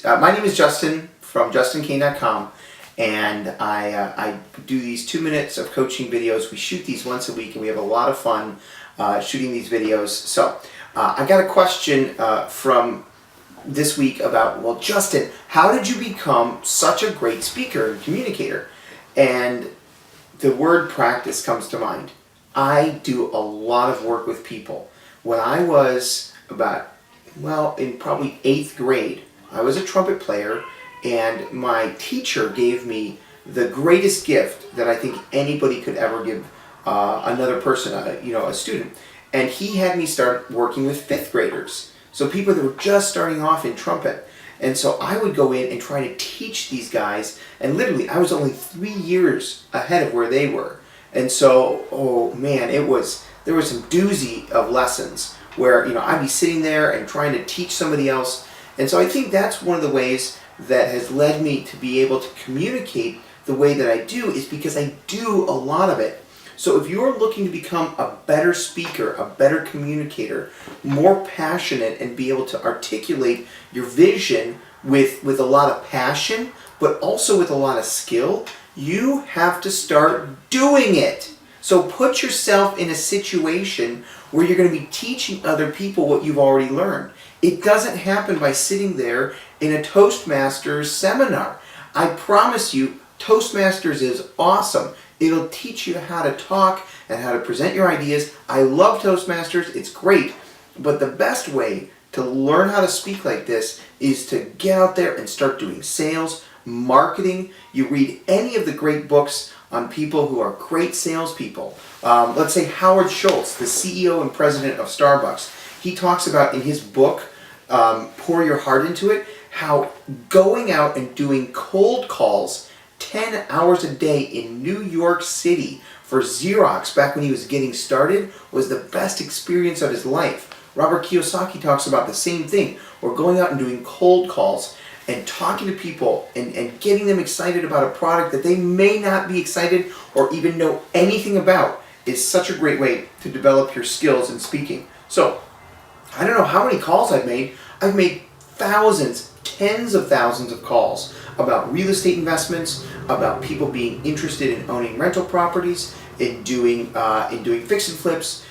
My name is Justin from justinkain.com, and I do these 2 minutes of coaching videos. We shoot these once a week, and we have a lot of fun shooting these videos. So I got a question from this week about, well, Justin, how did you become such a great speaker and communicator? And the word practice comes to mind. I do a lot of work with people. When I was in probably 8th grade, I was a trumpet player, and my teacher gave me the greatest gift that I think anybody could ever give another person, a student. And he had me start working with 5th graders, so people that were just starting off in trumpet. And so I would go in and try to teach these guys, and literally I was only 3 years ahead of where they were. And so, oh man, there was some doozy of lessons where I'd be sitting there and trying to teach somebody else. And so I think that's one of the ways that has led me to be able to communicate the way that I do, is because I do a lot of it. So if you're looking to become a better speaker, a better communicator, more passionate, and be able to articulate your vision with a lot of passion, but also with a lot of skill, you have to start doing it. So put yourself in a situation where you're going to be teaching other people what you've already learned. It doesn't happen by sitting there in a Toastmasters seminar. I promise you, Toastmasters is awesome. It'll teach you how to talk and how to present your ideas. I love Toastmasters. It's great. But the best way to learn how to speak like this is to get out there and start doing sales, marketing. You read any of the great books on people who are great salespeople. Let's say Howard Schultz, the CEO and president of Starbucks. He talks about in his book, Pour Your Heart Into It, how going out and doing cold calls 10 hours a day in New York City for Xerox back when he was getting started was the best experience of his life. Robert Kiyosaki talks about the same thing. We're going out and doing cold calls and talking to people and getting them excited about a product that they may not be excited or even know anything about is such a great way to develop your skills in speaking. So, I don't know how many calls I've made. I've made thousands, tens of thousands of calls about real estate investments, about people being interested in owning rental properties, in doing fix and flips,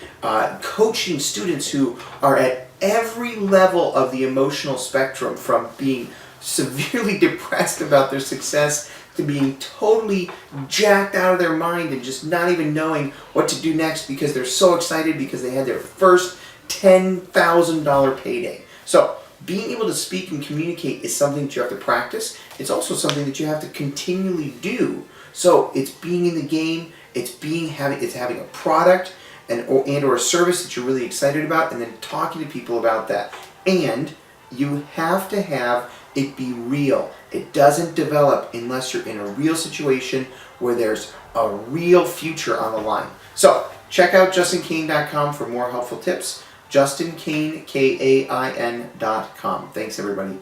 coaching students who are at every level of the emotional spectrum, from being severely depressed about their success to being totally jacked out of their mind and just not even knowing what to do next because they're so excited because they had their first $10,000 payday. So being able to speak and communicate is something that you have to practice. It's also something that you have to continually do. So it's being in the game, it's having a product and or a service that you're really excited about, and then talking to people about that. And you have to have it be real. It doesn't develop unless you're in a real situation where there's a real future on the line. So check out justinkain.com for more helpful tips. justinkain.com. Thanks, everybody.